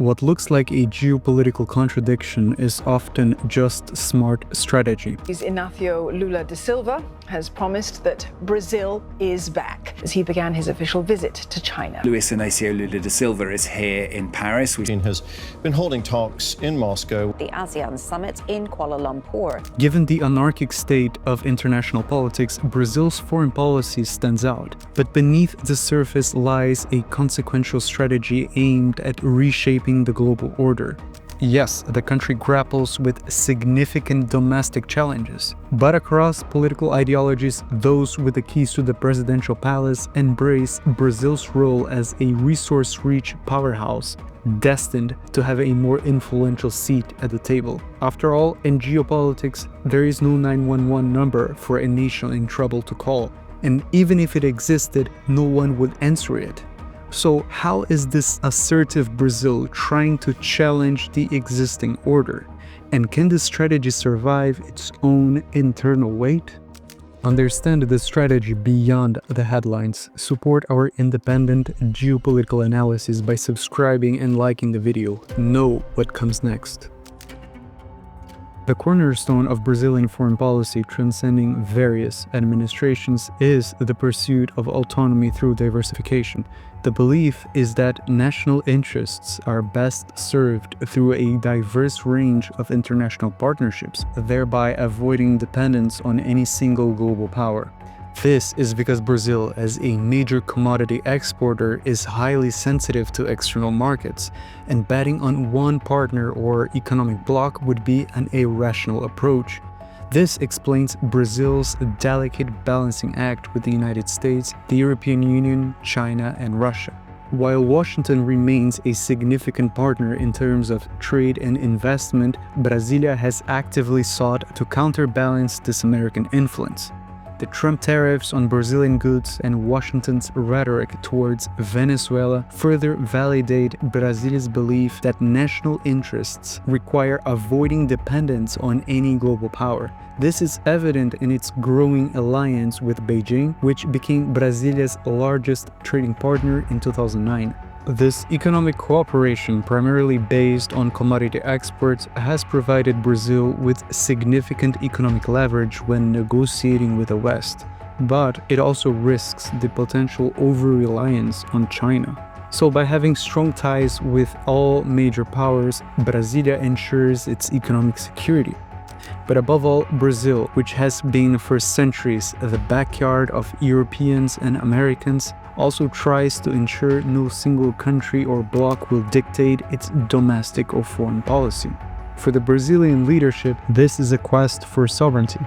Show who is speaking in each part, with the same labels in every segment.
Speaker 1: What looks like a geopolitical contradiction is often just smart strategy.
Speaker 2: Inácio Lula da Silva has promised that Brazil is back as he began his official visit to China.
Speaker 3: Luis Inácio Lula da Silva is here in Paris.
Speaker 4: Beijing has been holding talks in Moscow.
Speaker 5: The ASEAN summit in Kuala Lumpur.
Speaker 1: Given the anarchic state of international politics, Brazil's foreign policy stands out. But beneath the surface lies a consequential strategy aimed at reshaping the global order. Yes, the country grapples with significant domestic challenges, but across political ideologies, those with the keys to the presidential palace embrace Brazil's role as a resource-rich powerhouse, destined to have a more influential seat at the table. After all, in geopolitics, there is no 911 number for a nation in trouble to call, and even if it existed, no one would answer it. So how is this assertive Brazil trying to challenge the existing order? And can this strategy survive its own internal weight? Understand the strategy beyond the headlines. Support our independent geopolitical analysis by subscribing and liking the video. Know what comes next. The cornerstone of Brazilian foreign policy, transcending various administrations, is the pursuit of autonomy through diversification. The belief is that national interests are best served through a diverse range of international partnerships, thereby avoiding dependence on any single global power. This is because Brazil, as a major commodity exporter, is highly sensitive to external markets, and betting on one partner or economic bloc would be an irrational approach. This explains Brazil's delicate balancing act with the United States, the European Union, China, and Russia. While Washington remains a significant partner in terms of trade and investment, Brasília has actively sought to counterbalance this American influence. The Trump tariffs on Brazilian goods and Washington's rhetoric towards Venezuela further validate Brazil's belief that national interests require avoiding dependence on any global power. This is evident in its growing alliance with Beijing, which became Brazilia's largest trading partner in 2009. This economic cooperation, primarily based on commodity exports, has provided Brazil with significant economic leverage when negotiating with the West, but it also risks the potential over-reliance on China. So by having strong ties with all major powers, Brasília ensures its economic security. But above all, Brazil, which has been for centuries the backyard of Europeans and Americans, also tries to ensure no single country or bloc will dictate its domestic or foreign policy. For the Brazilian leadership, this is a quest for sovereignty.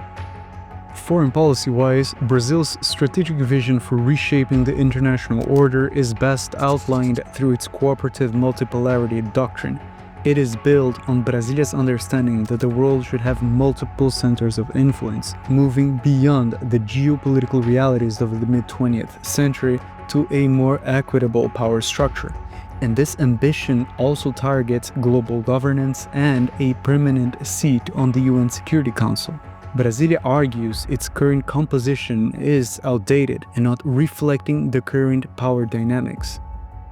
Speaker 1: Foreign policy-wise, Brazil's strategic vision for reshaping the international order is best outlined through its Cooperative Multipolarity Doctrine. It is built on Brasília's understanding that the world should have multiple centers of influence, moving beyond the geopolitical realities of the mid-20th century to a more equitable power structure. And this ambition also targets global governance and a permanent seat on the UN Security Council. Brasília argues its current composition is outdated and not reflecting the current power dynamics.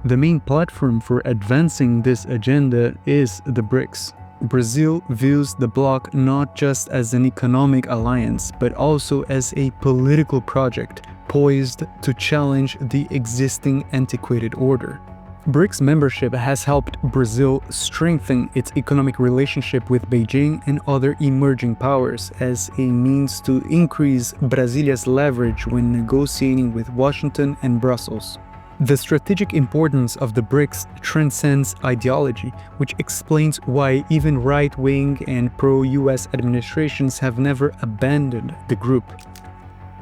Speaker 1: The main platform for advancing this agenda is the BRICS. Brazil views the bloc not just as an economic alliance, but also as a political project poised to challenge the existing antiquated order. BRICS membership has helped Brazil strengthen its economic relationship with Beijing and other emerging powers as a means to increase Brasília's leverage when negotiating with Washington and Brussels. The strategic importance of the BRICS transcends ideology, which explains why even right-wing and pro-US administrations have never abandoned the group.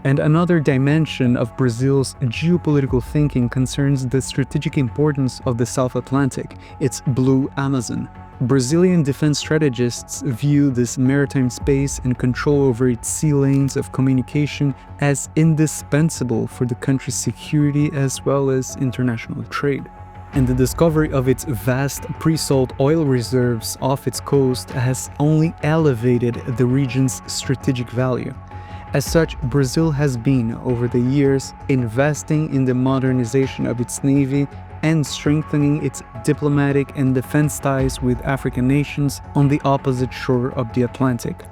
Speaker 1: And another dimension of Brazil's geopolitical thinking concerns the strategic importance of the South Atlantic, its Blue Amazon. Brazilian defense strategists view this maritime space and control over its sea lanes of communication as indispensable for the country's security as well as international trade. And the discovery of its vast pre-salt oil reserves off its coast has only elevated the region's strategic value. As such, Brazil has been, over the years, investing in the modernization of its navy and strengthening its diplomatic and defense ties with African nations on the opposite shore of the Atlantic.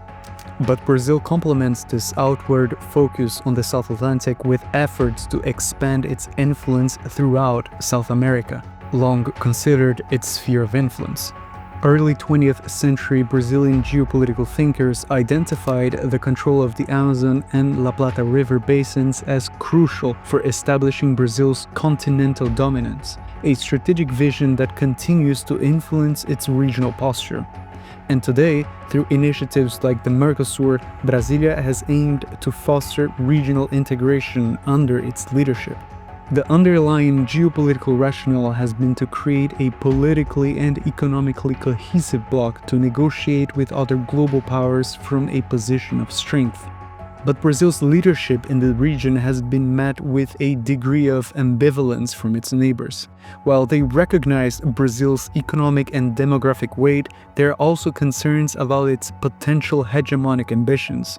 Speaker 1: But Brazil complements this outward focus on the South Atlantic with efforts to expand its influence throughout South America, long considered its sphere of influence. Early 20th century Brazilian geopolitical thinkers identified the control of the Amazon and La Plata River basins as crucial for establishing Brazil's continental dominance, a strategic vision that continues to influence its regional posture. And today, through initiatives like the Mercosur, Brasília has aimed to foster regional integration under its leadership. The underlying geopolitical rationale has been to create a politically and economically cohesive bloc to negotiate with other global powers from a position of strength. But Brazil's leadership in the region has been met with a degree of ambivalence from its neighbors. While they recognize Brazil's economic and demographic weight, there are also concerns about its potential hegemonic ambitions.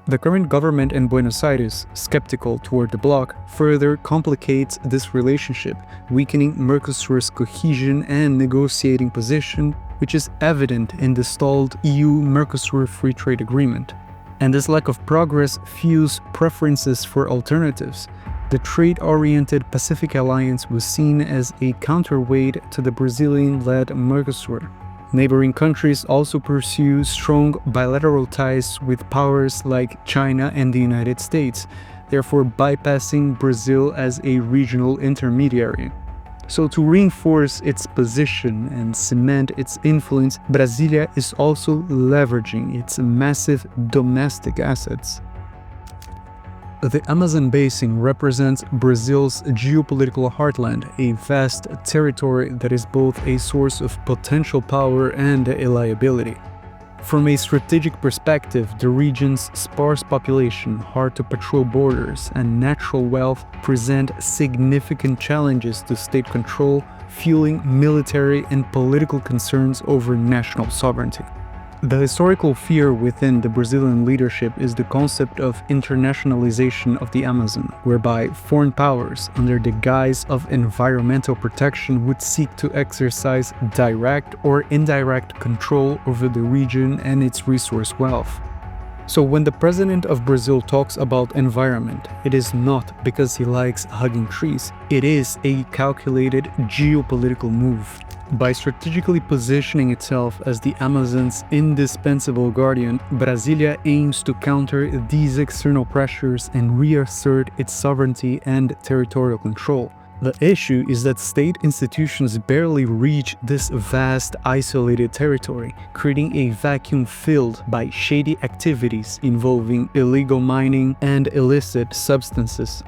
Speaker 1: The current government in Buenos Aires, skeptical toward the bloc, further complicates this relationship, weakening Mercosur's cohesion and negotiating position, which is evident in the stalled EU-Mercosur free trade agreement. And this lack of progress fuels preferences for alternatives. The trade-oriented Pacific Alliance was seen as a counterweight to the Brazilian-led Mercosur. Neighboring countries also pursue strong bilateral ties with powers like China and the United States, therefore bypassing Brazil as a regional intermediary. So to reinforce its position and cement its influence, Brasília is also leveraging its massive domestic assets. The Amazon basin represents Brazil's geopolitical heartland, a vast territory that is both a source of potential power and a liability. From a strategic perspective, the region's sparse population, hard-to-patrol borders, and natural wealth present significant challenges to state control, fueling military and political concerns over national sovereignty. The historical fear within the Brazilian leadership is the concept of internationalization of the Amazon, whereby foreign powers, under the guise of environmental protection, would seek to exercise direct or indirect control over the region and its resource wealth. So when the president of Brazil talks about environment, it is not because he likes hugging trees. It is a calculated geopolitical move. By strategically positioning itself as the Amazon's indispensable guardian, Brasília aims to counter these external pressures and reassert its sovereignty and territorial control. The issue is that state institutions barely reach this vast, isolated territory, creating a vacuum filled by shady activities involving illegal mining and illicit substances.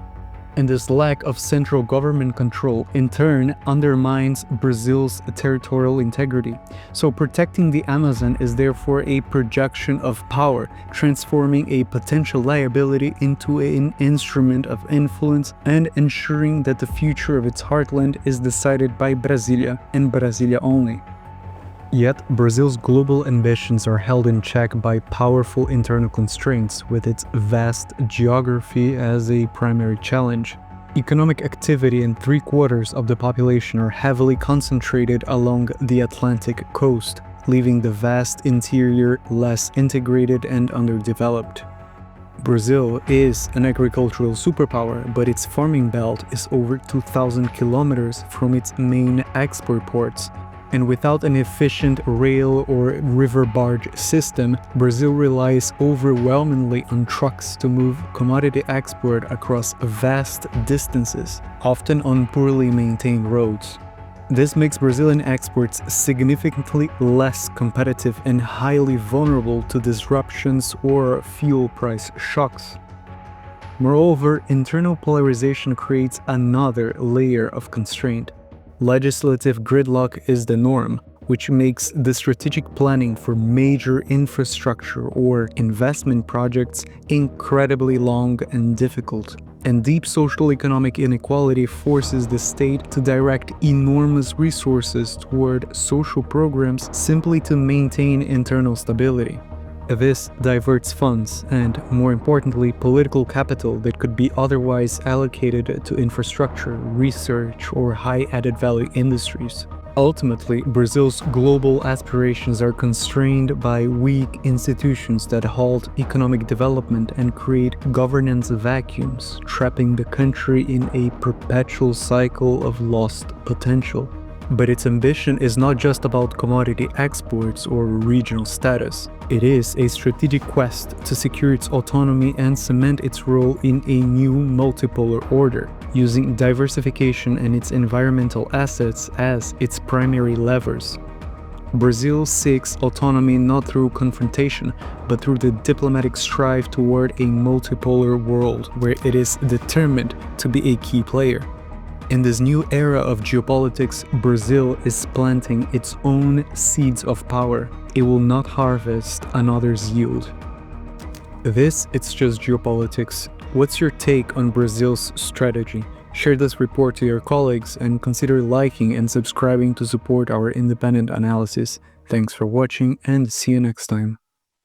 Speaker 1: And this lack of central government control, in turn, undermines Brazil's territorial integrity. So protecting the Amazon is therefore a projection of power, transforming a potential liability into an instrument of influence and ensuring that the future of its heartland is decided by Brasília and Brasília only. Yet, Brazil's global ambitions are held in check by powerful internal constraints, with its vast geography as a primary challenge. Economic activity in 3/4 of the population are heavily concentrated along the Atlantic coast, leaving the vast interior less integrated and underdeveloped. Brazil is an agricultural superpower, but its farming belt is over 2,000 kilometers from its main export ports. And without an efficient rail or river barge system, Brazil relies overwhelmingly on trucks to move commodity export across vast distances, often on poorly maintained roads. This makes Brazilian exports significantly less competitive and highly vulnerable to disruptions or fuel price shocks. Moreover, internal polarization creates another layer of constraint. Legislative gridlock is the norm, which makes the strategic planning for major infrastructure or investment projects incredibly long and difficult. And deep social-economic inequality forces the state to direct enormous resources toward social programs simply to maintain internal stability. This diverts funds and, more importantly, political capital that could be otherwise allocated to infrastructure, research, or high added value industries. Ultimately, Brazil's global aspirations are constrained by weak institutions that halt economic development and create governance vacuums, trapping the country in a perpetual cycle of lost potential. But its ambition is not just about commodity exports or regional status. It is a strategic quest to secure its autonomy and cement its role in a new multipolar order, using diversification and its environmental assets as its primary levers. Brazil seeks autonomy not through confrontation, but through the diplomatic strive toward a multipolar world where it is determined to be a key player. In this new era of geopolitics, Brazil is planting its own seeds of power. It will not harvest another's yield. This is just geopolitics. What's your take on Brazil's strategy? Share this report to your colleagues and consider liking and subscribing to support our independent analysis. Thanks for watching and see you next time.